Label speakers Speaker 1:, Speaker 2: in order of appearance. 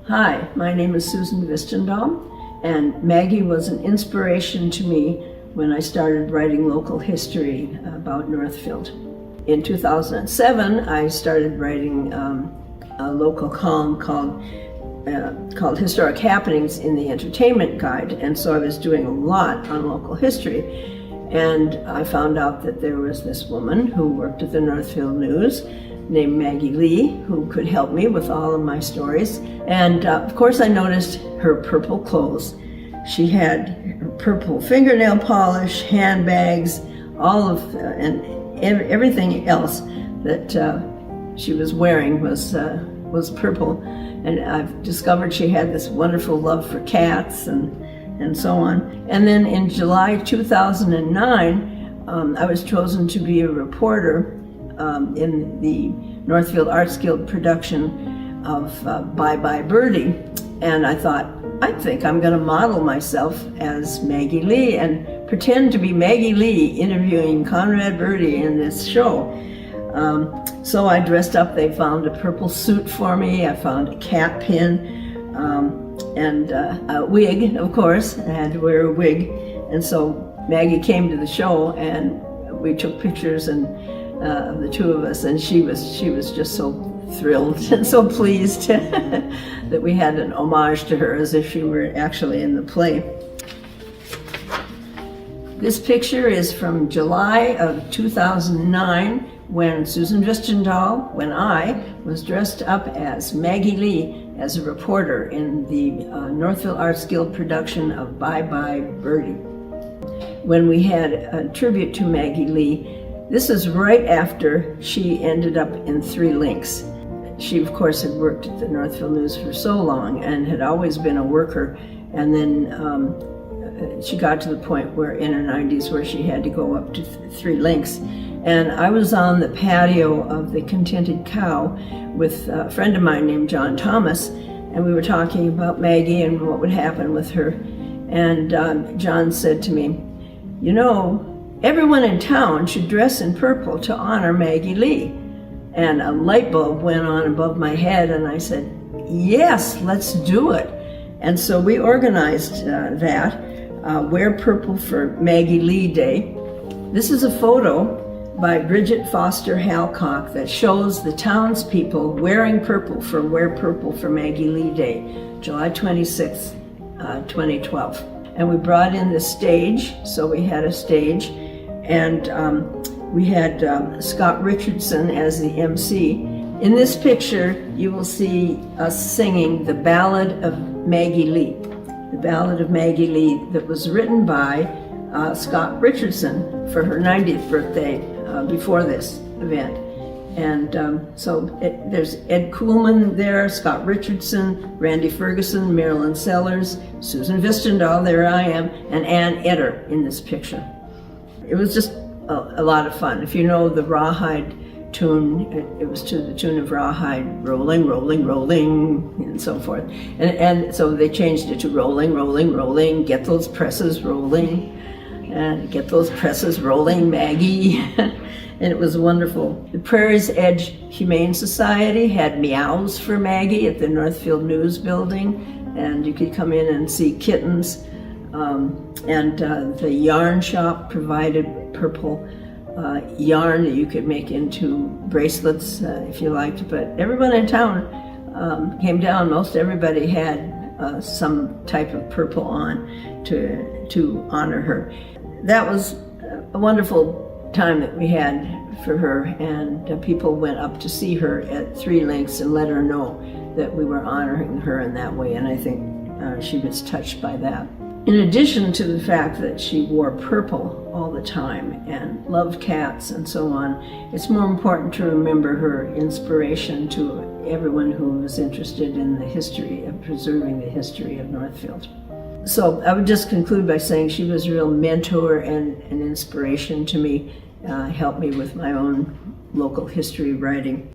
Speaker 1: Hi, my name is Susan Vistendahl, and Maggie was an inspiration to me when I started writing local history about Northfield. In 2007, I started writing a local column called Historic Happenings in the Entertainment Guide, and so I was doing a lot on local history. And I found out that there was this woman who worked at the Northfield News named Maggie Lee, who could help me with all of my stories. And of course I noticed her purple clothes. She had purple fingernail polish, handbags, all of, and everything else that she was wearing was purple. And I've discovered she had this wonderful love for cats and so on. And then in July 2009, I was chosen to be a reporter in the Northfield Arts Guild production of Bye Bye Birdie. And I thought, I think I'm going to model myself as Maggie Lee and pretend to be Maggie Lee interviewing Conrad Birdie in this show. So I dressed up. They found a purple suit for me. I found a cat pin and a wig, of course. I had to wear a wig. And so Maggie came to the show and we took pictures and the two of us, and she was just so thrilled and so pleased that we had an homage to her as if she were actually in the play. This picture is from July of 2009 when Susan Vistendahl, when I was dressed up as Maggie Lee as a reporter in the Northfield Arts Guild production of Bye Bye Birdie. When we had a tribute to Maggie Lee, this is right after she ended up in Three Links. She, of course, had worked at the Northfield News for so long and had always been a worker. And then she got to the point where in her 90s where she had to go up to Three Links. And I was on the patio of the Contented Cow with a friend of mine named John Thomas, and we were talking about Maggie and what would happen with her. And John said to me, you know, everyone in town should dress in purple to honor Maggie Lee. And a light bulb went on above my head, and I said, yes, let's do it. And so we organized that, Wear Purple for Maggie Lee Day. This is a photo by Bridget Foster Halcock that shows the townspeople wearing purple for Wear Purple for Maggie Lee Day, July 26, 2012. And we brought in the stage, so we had a stage, and we had Scott Richardson as the MC. In this picture, you will see us singing the Ballad of Maggie Lee. The Ballad of Maggie Lee that was written by Scott Richardson for her 90th birthday before this event. And so there's Ed Kuhlman there, Scott Richardson, Randy Ferguson, Marilyn Sellers, Susan Vistendahl, there I am, and Ann Etter in this picture. It was just a lot of fun. If you know the Rawhide tune, it was to the tune of Rawhide, rolling, rolling, rolling, and so forth. And so they changed it to rolling, rolling, rolling, get those presses rolling, and get those presses rolling, Maggie. And it was wonderful. The Prairie's Edge Humane Society had meows for Maggie at the Northfield News building, and you could come in and see kittens. And the yarn shop provided purple yarn that you could make into bracelets if you liked. But everyone in town came down. Most everybody had some type of purple on to honor her. That was a wonderful time that we had for her, and people went up to see her at Three Links and let her know that we were honoring her in that way, and I think she was touched by that. In addition to the fact that she wore purple all the time and loved cats and so on, it's more important to remember her inspiration to everyone who was interested in the history of preserving the history of Northfield. So I would just conclude by saying she was a real mentor and an inspiration to me, helped me with my own local history writing.